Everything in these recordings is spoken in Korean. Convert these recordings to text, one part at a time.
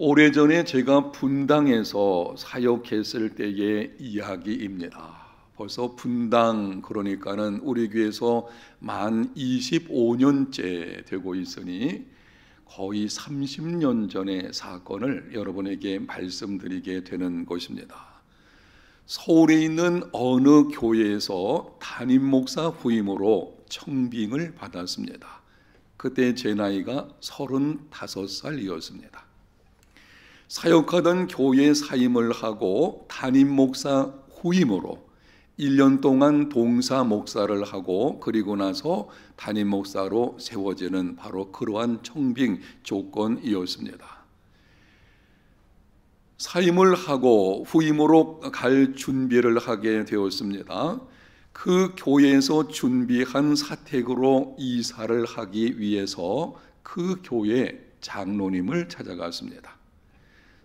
오래전에 제가 분당에서 사역했을 때의 이야기입니다. 벌써 분당 그러니까는 우리 교회에서 만 25년째 되고 있으니 거의 30년 전의 사건을 여러분에게 말씀드리게 되는 것입니다. 서울에 있는 어느 교회에서 담임 목사 후임으로 청빙을 받았습니다. 그때 제 나이가 35살이었습니다. 사역하던 교회 사임을 하고 담임 목사 후임으로 1년 동안 봉사 목사를 하고 그리고 나서 담임 목사로 세워지는 바로 그러한 청빙 조건이었습니다. 사임을 하고 후임으로 갈 준비를 하게 되었습니다. 그 교회에서 준비한 사택으로 이사를 하기 위해서 그 교회 장로님을 찾아갔습니다.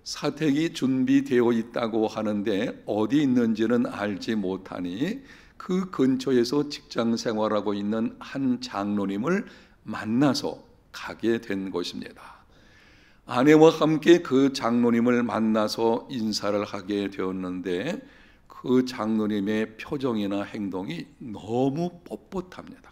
사택이 준비되어 있다고 하는데 어디 있는지는 알지 못하니 그 근처에서 직장 생활하고 있는 한 장로님을 만나서 가게 된 것입니다. 아내와 함께 그 장로님을 만나서 인사를 하게 되었는데 그 장로님의 표정이나 행동이 너무 뻣뻣합니다.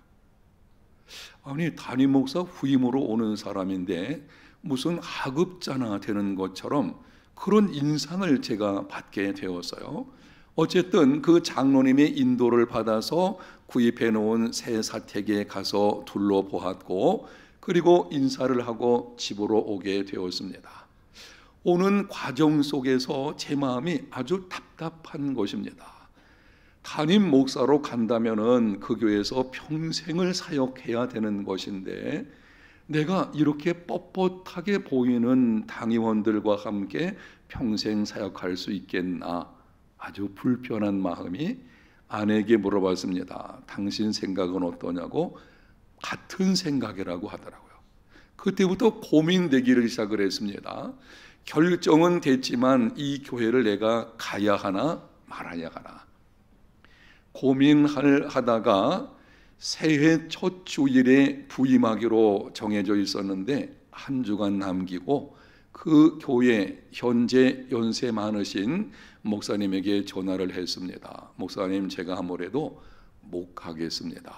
아니, 담임 목사 후임으로 오는 사람인데 무슨 하급자나 되는 것처럼 그런 인상을 제가 받게 되었어요. 어쨌든 그 장로님의 인도를 받아서 구입해 놓은 새 사택에 가서 둘러보았고 그리고 인사를 하고 집으로 오게 되었습니다. 오는 과정 속에서 제 마음이 아주 답답한 것입니다. 담임 목사로 간다면은 그 교회에서 평생을 사역해야 되는 것인데 내가 이렇게 뻣뻣하게 보이는 당의원들과 함께 평생 사역할 수 있겠나? 아주 불편한 마음이 아내에게 물어봤습니다. 당신 생각은 어떠냐고? 같은 생각이라고 하더라고요. 그때부터 고민되기를 시작을 했습니다. 결정은 됐지만 이 교회를 내가 가야 하나 말아야 하나 고민을 하다가 새해 첫 주일에 부임하기로 정해져 있었는데 한 주간 남기고 그 교회 현재 연세 많으신 목사님에게 전화를 했습니다. 목사님, 제가 아무래도 못 가겠습니다.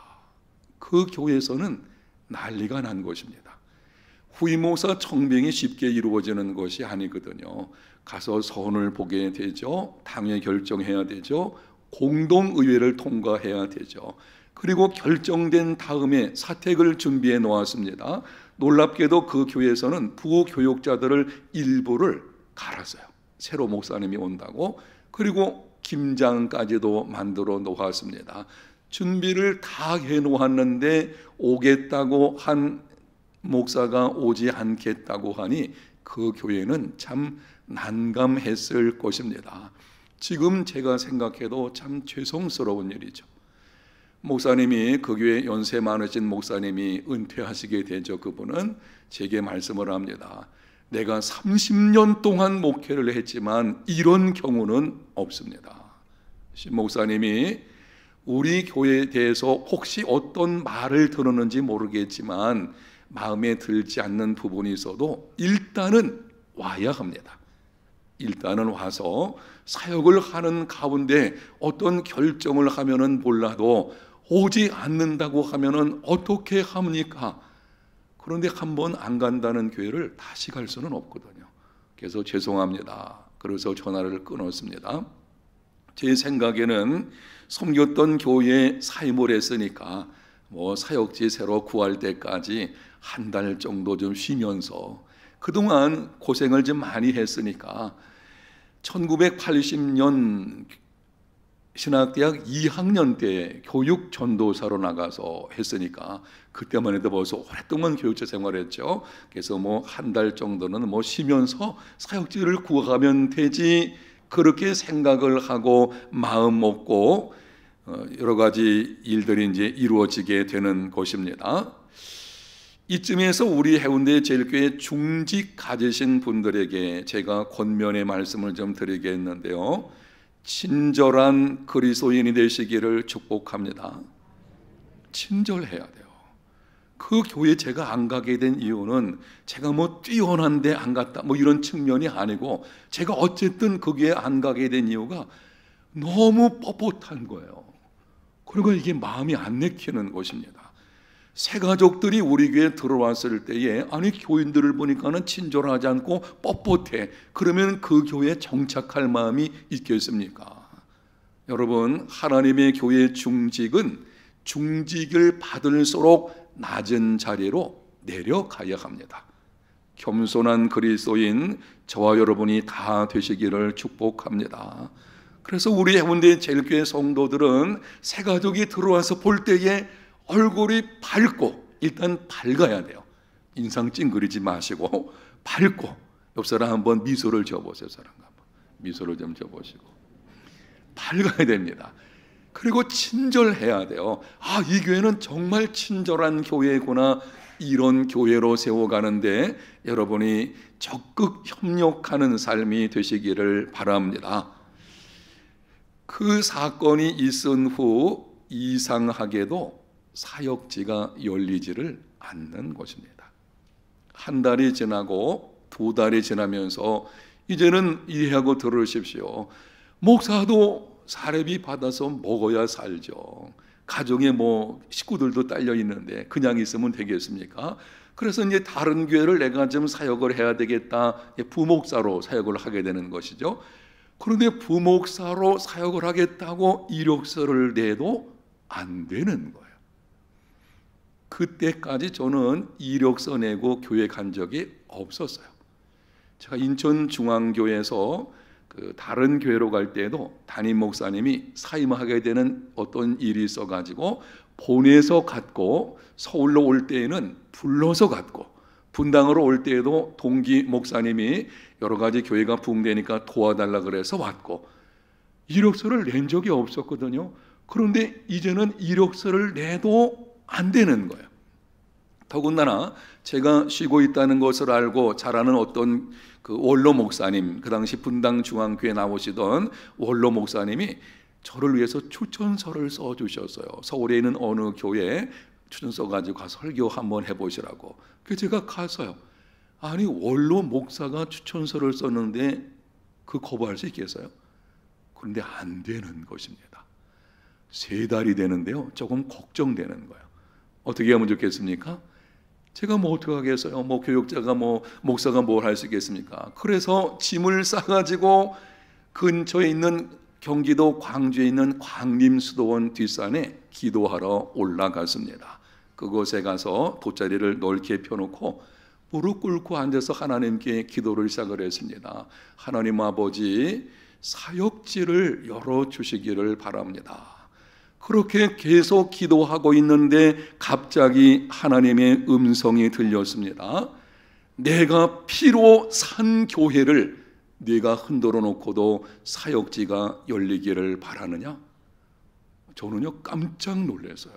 그 교회에서는 난리가 난 것입니다. 후임 목사 청빙이 쉽게 이루어지는 것이 아니거든요. 가서 선을 보게 되죠. 당회 결정해야 되죠. 공동의회를 통과해야 되죠. 그리고 결정된 다음에 사택을 준비해 놓았습니다. 놀랍게도 그 교회에서는 부교육자들을 일부를 갈았어요. 새로 목사님이 온다고. 그리고 김장까지도 만들어 놓았습니다. 준비를 다 해 놓았는데 오겠다고 한 목사가 오지 않겠다고 하니 그 교회는 참 난감했을 것입니다. 지금 제가 생각해도 참 죄송스러운 일이죠. 목사님이 그 교회 연세 많으신 목사님이 은퇴하시게 되죠. 그분은 제게 말씀을 합니다. 내가 30년 동안 목회를 했지만 이런 경우는 없습니다. 신 목사님이 우리 교회에 대해서 혹시 어떤 말을 들었는지 모르겠지만 마음에 들지 않는 부분이 있어도 일단은 와야 합니다. 일단은 와서 사역을 하는 가운데 어떤 결정을 하면은 몰라도 오지 않는다고 하면은 어떻게 합니까? 그런데 한 번 안 간다는 교회를 다시 갈 수는 없거든요. 그래서 죄송합니다. 그래서 전화를 끊었습니다. 제 생각에는 섬겼던 교회에 사임을 했으니까 사역지 새로 구할 때까지 한 달 정도 좀 쉬면서 그동안 고생을 좀 많이 했으니까 1980년 신학대학 2학년 때 교육 전도사로 나가서 했으니까 그때만 해도 벌써 오랫동안 교육자 생활했죠. 그래서 한 달 정도는 쉬면서 사역지를 구하면 되지 그렇게 생각을 하고 마음 먹고 여러 가지 일들이 이제 이루어지게 되는 것입니다. 이쯤에서 우리 해운대 제일교회 중직 가지신 분들에게 제가 권면의 말씀을 좀 드리겠는데요. 친절한 그리스도인이 되시기를 축복합니다. 친절해야 돼요. 그 교회 제가 안 가게 된 이유는 제가 뭐 뛰어난데 안 갔다 뭐 이런 측면이 아니고, 제가 어쨌든 거기에 안 가게 된 이유가 너무 뻣뻣한 거예요. 그리고 이게 마음이 안 내키는 것입니다. 새 가족들이 우리 교회에 들어왔을 때에, 아니 교인들을 보니까는 친절하지 않고 뻣뻣해. 그러면 그 교회에 정착할 마음이 있겠습니까? 여러분, 하나님의 교회의 중직은 중직을 받을수록 낮은 자리로 내려가야 합니다. 겸손한 그리스도인 저와 여러분이 다 되시기를 축복합니다. 그래서 우리 해운대 제일교회 성도들은 새 가족이 들어와서 볼 때에 얼굴이 밝고, 일단 밝아야 돼요. 인상 찡그리지 마시고 밝고, 옆 사람 한번 미소를 줘보세요. 사람과 한번 미소를 좀 줘보시고 밝아야 됩니다. 그리고 친절해야 돼요. 아, 이 교회는 정말 친절한 교회구나. 이런 교회로 세워가는데 여러분이 적극 협력하는 삶이 되시기를 바랍니다. 그 사건이 있은 후 이상하게도 사역지가 열리지를 않는 것입니다. 한 달이 지나고 두 달이 지나면서 이제는 이해하고 들으십시오. 목사도 사례비 받아서 먹어야 살죠. 가정에 뭐 식구들도 딸려 있는데 그냥 있으면 되겠습니까? 그래서 이제 다른 교회를 내가 좀 사역을 해야 되겠다. 부목사로 사역을 하게 되는 것이죠. 그런데 부목사로 사역을 하겠다고 이력서를 내도 안 되는 거예요. 그때까지 저는 이력서 내고 교회 간 적이 없었어요. 제가 인천중앙교회에서 다른 교회로 갈 때에도 담임 목사님이 사임하게 되는 어떤 일이 있어가지고 보내서 갔고, 서울로 올 때에는 불러서 갔고, 분당으로 올 때에도 동기 목사님이 여러 가지 교회가 붕대니까 도와달라 그래서 왔고, 이력서를 낸 적이 없었거든요. 그런데 이제는 이력서를 내도 안 되는 거예요. 더군다나 제가 쉬고 있다는 것을 알고 잘 아는 어떤 그 원로 목사님, 그 당시 분당 중앙교회 나오시던 원로 목사님이 저를 위해서 추천서를 써주셨어요. 서울에 있는 어느 교회에 추천서 가지고 가서 설교 한번 해보시라고. 그래서 제가 가서요. 아니, 원로 목사가 추천서를 썼는데 그 거부할 수 있겠어요? 그런데 안 되는 것입니다. 3달이 되는데요, 조금 걱정되는 거예요. 어떻게 하면 좋겠습니까? 제가 뭐 어떻게 하겠어요? 뭐 교육자가 뭐 목사가 뭘 할 수 있겠습니까? 그래서 짐을 싸가지고 근처에 있는 경기도 광주에 있는 광림수도원 뒷산에 기도하러 올라갔습니다. 그곳에 가서 돗자리를 넓게 펴놓고 무릎 꿇고 앉아서 하나님께 기도를 시작을 했습니다. 하나님 아버지, 사역지를 열어주시기를 바랍니다. 그렇게 계속 기도하고 있는데 갑자기 하나님의 음성이 들렸습니다. 내가 피로 산 교회를 네가 흔들어 놓고도 사역지가 열리기를 바라느냐? 저는요, 깜짝 놀라서요.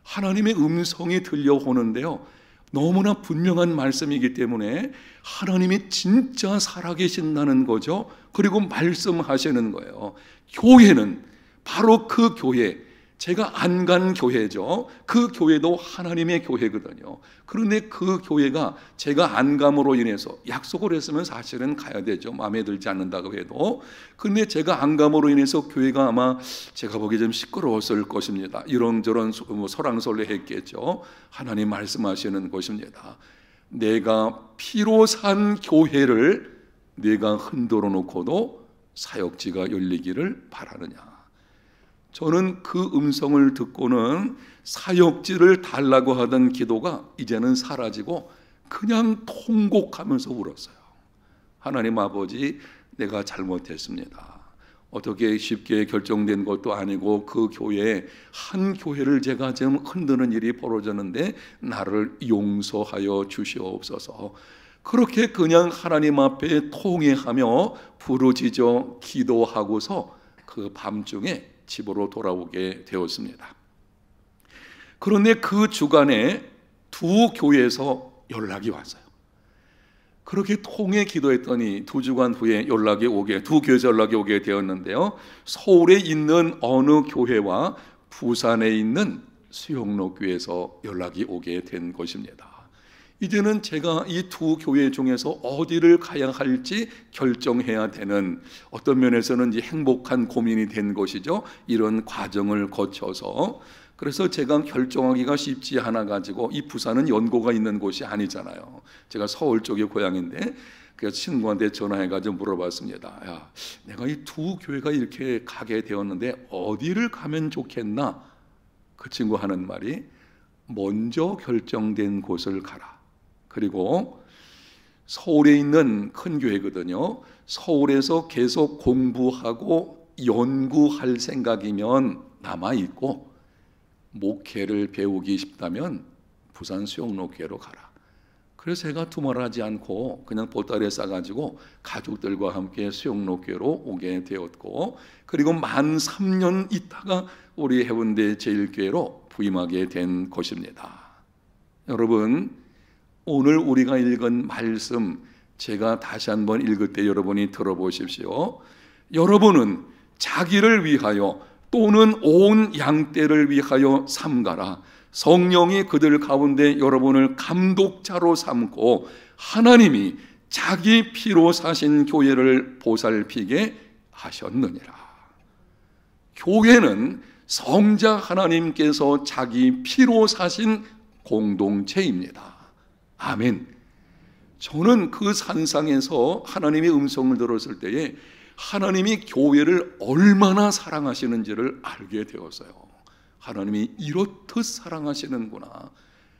하나님의 음성이 들려오는데요, 너무나 분명한 말씀이기 때문에 하나님이 진짜 살아계신다는 거죠. 그리고 말씀하시는 거예요. 교회는 바로 그 교회, 제가 안 간 교회죠. 그 교회도 하나님의 교회거든요. 그런데 그 교회가 제가 안 감으로 인해서, 약속을 했으면 사실은 가야 되죠. 마음에 들지 않는다고 해도. 그런데 제가 안 감으로 인해서 교회가 아마 제가 보기에 좀 시끄러웠을 것입니다. 이런저런 설랑설레했겠죠. 하나님 말씀하시는 것입니다. 내가 피로 산 교회를 내가 흔들어 놓고도 사역지가 열리기를 바라느냐? 저는 그 음성을 듣고는 사역지를 달라고 하던 기도가 이제는 사라지고 그냥 통곡하면서 울었어요. 하나님 아버지, 내가 잘못했습니다. 어떻게 쉽게 결정된 것도 아니고 그 교회에 한 교회를 제가 지금 흔드는 일이 벌어졌는데 나를 용서하여 주시옵소서. 그렇게 그냥 하나님 앞에 통회하며 부르짖어 기도하고서 그 밤중에 집으로 돌아오게 되었습니다. 그런데 그 주간에 두 교회에서 연락이 왔어요. 그렇게 통해 기도했더니 2주간 후에 두 교회에서 연락이 오게 되었는데요, 서울에 있는 어느 교회와 부산에 있는 수영로 교회에서 연락이 오게 된 것입니다. 이제는 제가 이 두 교회 중에서 어디를 가야 할지 결정해야 되는, 어떤 면에서는 이제 행복한 고민이 된 것이죠. 이런 과정을 거쳐서. 그래서 제가 결정하기가 쉽지 않아 가지고, 이 부산은 연고가 있는 곳이 아니잖아요. 제가 서울 쪽의 고향인데, 그래서 친구한테 전화해 가지고 물어봤습니다. 야, 내가 이 두 교회가 이렇게 가게 되었는데 어디를 가면 좋겠나? 그 친구 하는 말이, 먼저 결정된 곳을 가라. 그리고 서울에 있는 큰 교회거든요. 서울에서 계속 공부하고 연구할 생각이면 남아있고, 목회를 배우기 싶다면 부산 수영로 교회로 가라. 그래서 제가 두말하지 않고 그냥 보따리에 싸가지고 가족들과 함께 수영로 교회로 오게 되었고, 그리고 만 3년 있다가 우리 해운대 제일교회로 부임하게 된 것입니다. 여러분, 오늘 우리가 읽은 말씀 제가 다시 한번 읽을 때 여러분이 들어보십시오. 여러분은 자기를 위하여 또는 온 양떼를 위하여 삼가라. 성령이 그들 가운데 여러분을 감독자로 삼고 하나님이 자기 피로 사신 교회를 보살피게 하셨느니라. 교회는 성자 하나님께서 자기 피로 사신 공동체입니다. 아멘. 저는 그 산상에서 하나님의 음성을 들었을 때에 하나님이 교회를 얼마나 사랑하시는지를 알게 되었어요. 하나님이 이렇듯 사랑하시는구나.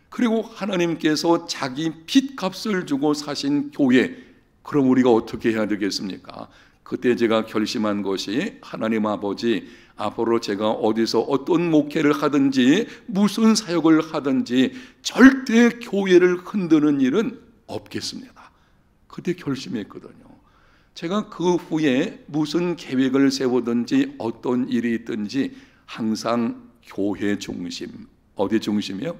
그리고 하나님께서 자기 핏값을 주고 사신 교회, 그럼 우리가 어떻게 해야 되겠습니까? 그때 제가 결심한 것이, 하나님 아버지, 앞으로 제가 어디서 어떤 목회를 하든지 무슨 사역을 하든지 절대 교회를 흔드는 일은 없겠습니다. 그때 결심했거든요. 제가 그 후에 무슨 계획을 세우든지 어떤 일이 있든지 항상 교회 중심. 어디 중심이요?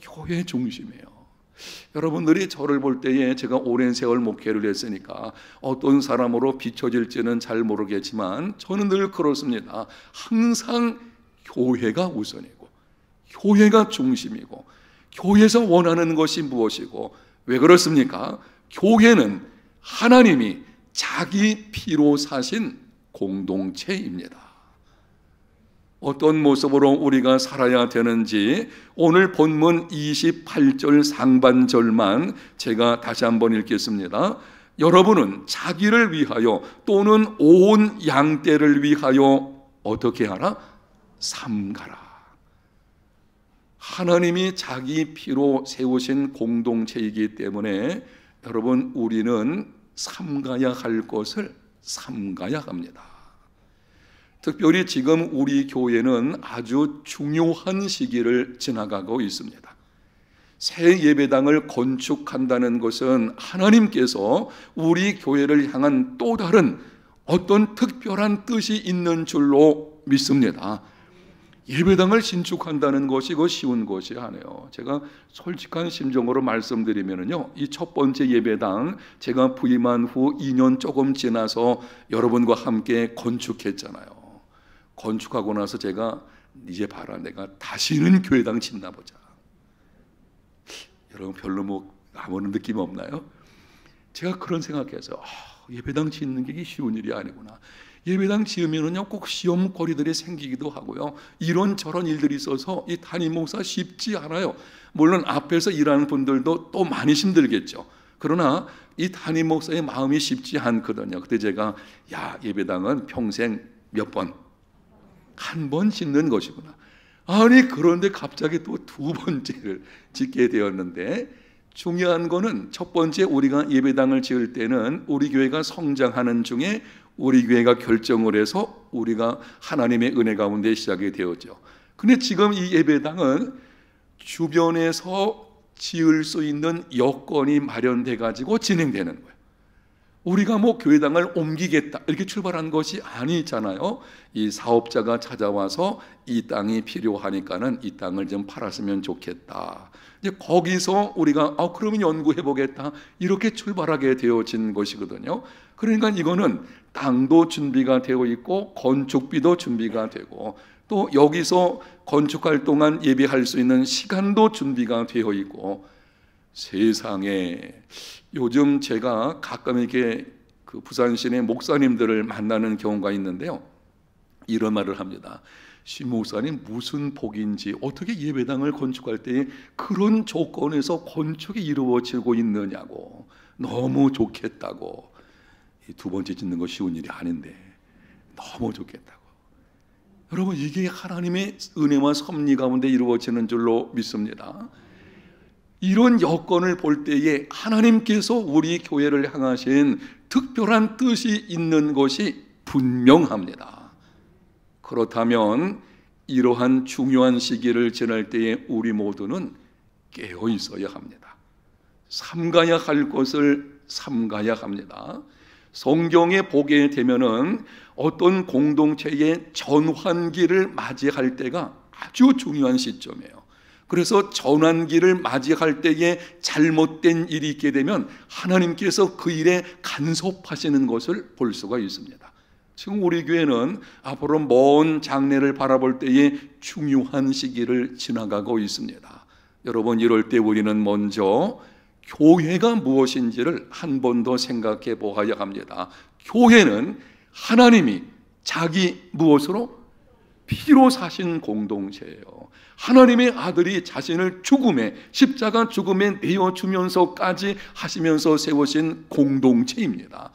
교회 중심이에요. 여러분들이 저를 볼 때에 제가 오랜 세월 목회를 했으니까 어떤 사람으로 비춰질지는 잘 모르겠지만 저는 늘 그렇습니다. 항상 교회가 우선이고, 교회가 중심이고, 교회에서 원하는 것이 무엇이고, 왜 그렇습니까? 교회는 하나님이 자기 피로 사신 공동체입니다. 어떤 모습으로 우리가 살아야 되는지 오늘 본문 28절 상반절만 제가 다시 한번 읽겠습니다. 여러분은 자기를 위하여 또는 온 양떼를 위하여 어떻게 하라? 삼가라. 하나님이 자기 피로 세우신 공동체이기 때문에 여러분, 우리는 삼가야 할 것을 삼가야 합니다. 특별히 지금 우리 교회는 아주 중요한 시기를 지나가고 있습니다. 새 예배당을 건축한다는 것은 하나님께서 우리 교회를 향한 또 다른 어떤 특별한 뜻이 있는 줄로 믿습니다. 예배당을 신축한다는 것이 쉬운 것이 아니에요. 제가 솔직한 심정으로 말씀드리면요, 이 첫 번째 예배당 제가 부임한 후 2년 조금 지나서 여러분과 함께 건축했잖아요. 건축하고 나서 제가 이제 봐라, 내가 다시는 교회당 짓나 보자. 여러분 별로 아무런 느낌 없나요? 제가 그런 생각해서 예배당 짓는 게 쉬운 일이 아니구나. 예배당 지으면은요 꼭 시험거리들이 생기기도 하고요, 이런저런 일들이 있어서 이 담임 목사 쉽지 않아요. 물론 앞에서 일하는 분들도 또 많이 힘들겠죠. 그러나 이 담임 목사의 마음이 쉽지 않거든요. 그때 제가 예배당은 평생 한 번 짓는 것이구나. 아니 그런데 갑자기 또 두 번째를 짓게 되었는데, 중요한 거는 첫 번째 우리가 예배당을 지을 때는 우리 교회가 성장하는 중에 우리 교회가 결정을 해서 우리가 하나님의 은혜 가운데 시작이 되었죠. 근데 지금 이 예배당은 주변에서 지을 수 있는 여건이 마련돼 가지고 진행되는 거예요. 우리가 교회당을 옮기겠다 이렇게 출발한 것이 아니잖아요. 이 사업자가 찾아와서 이 땅이 필요하니까는 이 땅을 좀 팔았으면 좋겠다. 이제 거기서 우리가 그러면 연구해 보겠다 이렇게 출발하게 되어진 것이거든요. 그러니까 이거는 땅도 준비가 되어 있고 건축비도 준비가 되고 또 여기서 건축할 동안 예배할 수 있는 시간도 준비가 되어 있고, 세상에 요즘 제가 가끔 이렇게 그 부산 시내 목사님들을 만나는 경우가 있는데요, 이런 말을 합니다. 시 목사님 무슨 복인지, 어떻게 예배당을 건축할 때 그런 조건에서 건축이 이루어지고 있느냐고, 너무 좋겠다고. 두 번째 짓는 거 쉬운 일이 아닌데 너무 좋겠다고. 여러분, 이게 하나님의 은혜와 섭리 가운데 이루어지는 줄로 믿습니다. 이런 여건을 볼 때에 하나님께서 우리 교회를 향하신 특별한 뜻이 있는 것이 분명합니다. 그렇다면 이러한 중요한 시기를 지날 때에 우리 모두는 깨어 있어야 합니다. 삼가야 할 것을 삼가야 합니다. 성경에 보게 되면은 어떤 공동체의 전환기를 맞이할 때가 아주 중요한 시점이에요. 그래서 전환기를 맞이할 때에 잘못된 일이 있게 되면 하나님께서 그 일에 간섭하시는 것을 볼 수가 있습니다. 지금 우리 교회는 앞으로 먼 장래를 바라볼 때에 중요한 시기를 지나가고 있습니다. 여러분, 이럴 때 우리는 먼저 교회가 무엇인지를 한 번 더 생각해 보아야 합니다. 교회는 하나님이 자기 무엇으로? 피로 사신 공동체예요. 하나님의 아들이 자신을 죽음에, 십자가 죽음에 내어주면서까지 하시면서 세우신 공동체입니다.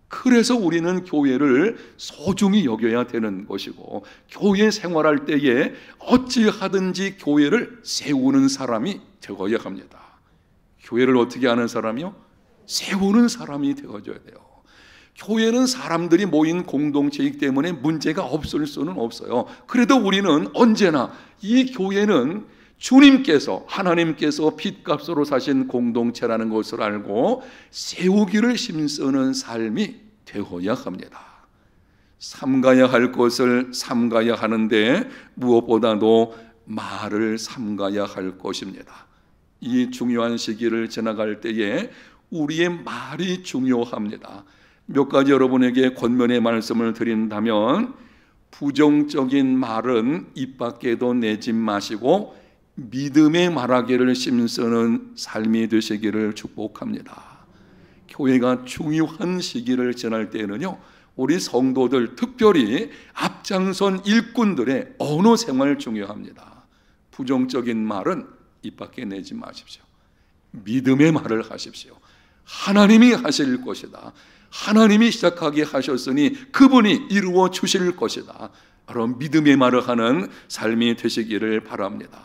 그래서 우리는 교회를 소중히 여겨야 되는 것이고, 교회 생활할 때에 어찌하든지 교회를 세우는 사람이 되어야 합니다. 교회를 어떻게 하는 사람이요? 세우는 사람이 되어줘야 돼요. 교회는 사람들이 모인 공동체이기 때문에 문제가 없을 수는 없어요. 그래도 우리는 언제나 이 교회는 주님께서, 하나님께서 핏값으로 사신 공동체라는 것을 알고 세우기를 힘쓰는 삶이 되어야 합니다. 삼가야 할 것을 삼가야 하는데 무엇보다도 말을 삼가야 할 것입니다. 이 중요한 시기를 지나갈 때에 우리의 말이 중요합니다. 몇 가지 여러분에게 권면의 말씀을 드린다면, 부정적인 말은 입 밖에도 내지 마시고 믿음의 말하기를 힘쓰는 삶이 되시기를 축복합니다. 교회가 중요한 시기를 지날 때에는요, 우리 성도들, 특별히 앞장선 일꾼들의 언어 생활 중요합니다. 부정적인 말은 입 밖에 내지 마십시오. 믿음의 말을 하십시오. 하나님이 하실 것이다. 하나님이 시작하게 하셨으니 그분이 이루어 주실 것이다. 바로 믿음의 말을 하는 삶이 되시기를 바랍니다.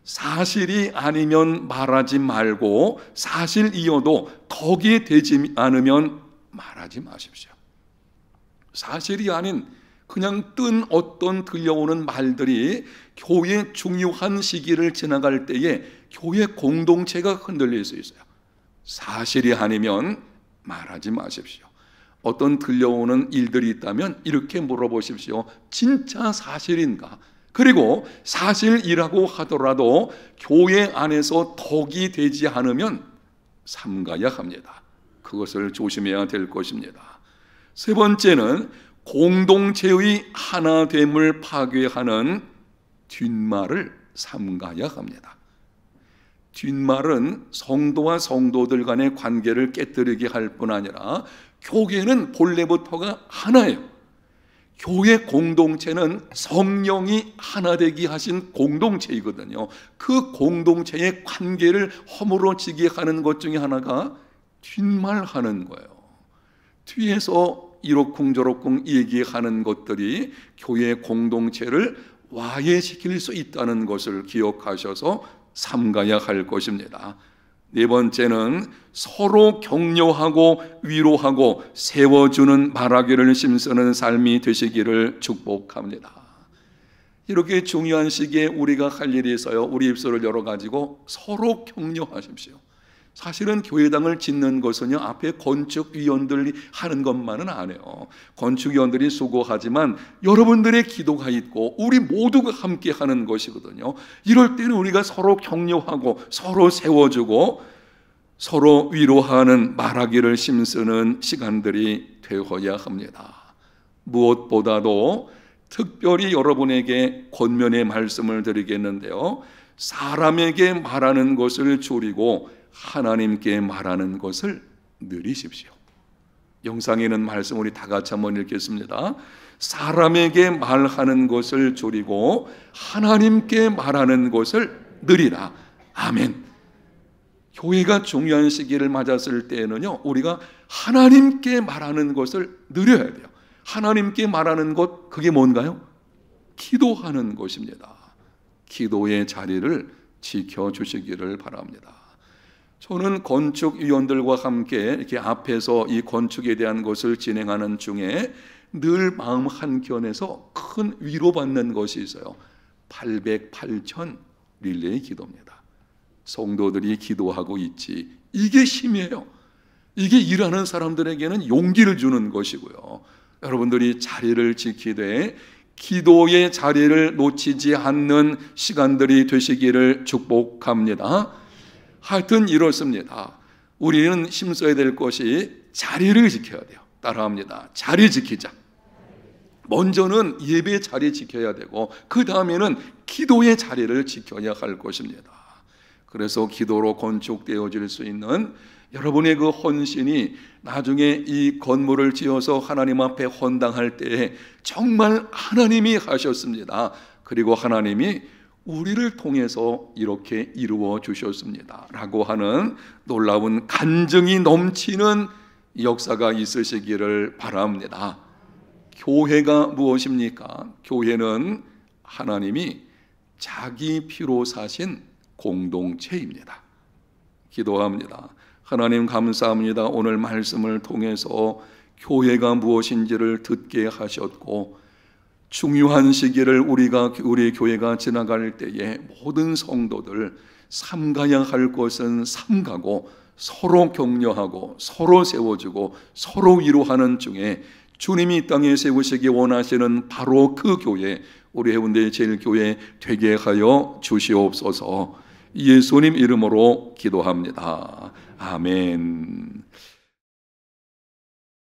사실이 아니면 말하지 말고, 사실이어도 덕이 되지 않으면 말하지 마십시오. 사실이 아닌 그냥 뜬 어떤 들려오는 말들이 교회 중요한 시기를 지나갈 때에 교회 공동체가 흔들릴 수 있어요. 사실이 아니면 말하지 마십시오. 어떤 들려오는 일들이 있다면 이렇게 물어보십시오. 진짜 사실인가? 그리고 사실이라고 하더라도 교회 안에서 덕이 되지 않으면 삼가야 합니다. 그것을 조심해야 될 것입니다. 세 번째는 공동체의 하나됨을 파괴하는 뒷말을 삼가야 합니다. 뒷말은 성도와 성도들 간의 관계를 깨뜨리게 할 뿐 아니라 교회는 본래부터가 하나예요. 교회 공동체는 성령이 하나 되게 하신 공동체이거든요. 그 공동체의 관계를 허물어지게 하는 것 중에 하나가 뒷말하는 거예요. 뒤에서 이러쿵저러쿵 얘기하는 것들이 교회 공동체를 와해시킬 수 있다는 것을 기억하셔서 삼가야 할 것입니다. 네 번째는 서로 격려하고 위로하고 세워주는 말하기를 힘쓰는 삶이 되시기를 축복합니다. 이렇게 중요한 시기에 우리가 할 일이 있어요. 우리 입술을 열어가지고 서로 격려하십시오. 사실은 교회당을 짓는 것은요, 앞에 건축위원들이 하는 것만은 안 해요. 건축위원들이 수고하지만 여러분들의 기도가 있고 우리 모두가 함께 하는 것이거든요. 이럴 때는 우리가 서로 격려하고 서로 세워주고 서로 위로하는 말하기를 힘쓰는 시간들이 되어야 합니다. 무엇보다도 특별히 여러분에게 권면의 말씀을 드리겠는데요, 사람에게 말하는 것을 줄이고 하나님께 말하는 것을 늘리십시오. 영상에는 말씀 우리 다 같이 한번 읽겠습니다. 사람에게 말하는 것을 줄이고 하나님께 말하는 것을 늘리라. 아멘. 교회가 중요한 시기를 맞았을 때에는요, 우리가 하나님께 말하는 것을 늘려야 돼요. 하나님께 말하는 것, 그게 뭔가요? 기도하는 것입니다. 기도의 자리를 지켜주시기를 바랍니다. 저는 건축위원들과 함께 이렇게 앞에서 이 건축에 대한 것을 진행하는 중에 늘 마음 한켠에서 큰 위로받는 것이 있어요. 808천 릴레이 기도입니다. 성도들이 기도하고 있지, 이게 힘이에요. 이게 일하는 사람들에게는 용기를 주는 것이고요. 여러분들이 자리를 지키되 기도의 자리를 놓치지 않는 시간들이 되시기를 축복합니다. 하여튼 이렇습니다. 우리는 힘써야 될 것이 자리를 지켜야 돼요. 따라합니다. 자리 지키자. 먼저는 예배 자리 지켜야 되고 그 다음에는 기도의 자리를 지켜야 할 것입니다. 그래서 기도로 건축되어질 수 있는 여러분의 그 헌신이 나중에 이 건물을 지어서 하나님 앞에 헌당할 때에 정말 하나님이 하셨습니다. 그리고 하나님이 우리를 통해서 이렇게 이루어 주셨습니다 라고 하는 놀라운 간증이 넘치는 역사가 있으시기를 바랍니다. 교회가 무엇입니까? 교회는 하나님이 자기 피로 사신 공동체입니다. 기도합니다. 하나님 감사합니다. 오늘 말씀을 통해서 교회가 무엇인지를 듣게 하셨고 중요한 시기를 우리 교회가 지나갈 때에 모든 성도들 삼가야 할 것은 삼가고 서로 격려하고 서로 세워주고 서로 위로하는 중에 주님이 이 땅에 세우시기 원하시는 바로 그 교회, 우리 해운대 제일교회 되게 하여 주시옵소서. 예수님 이름으로 기도합니다. 아멘.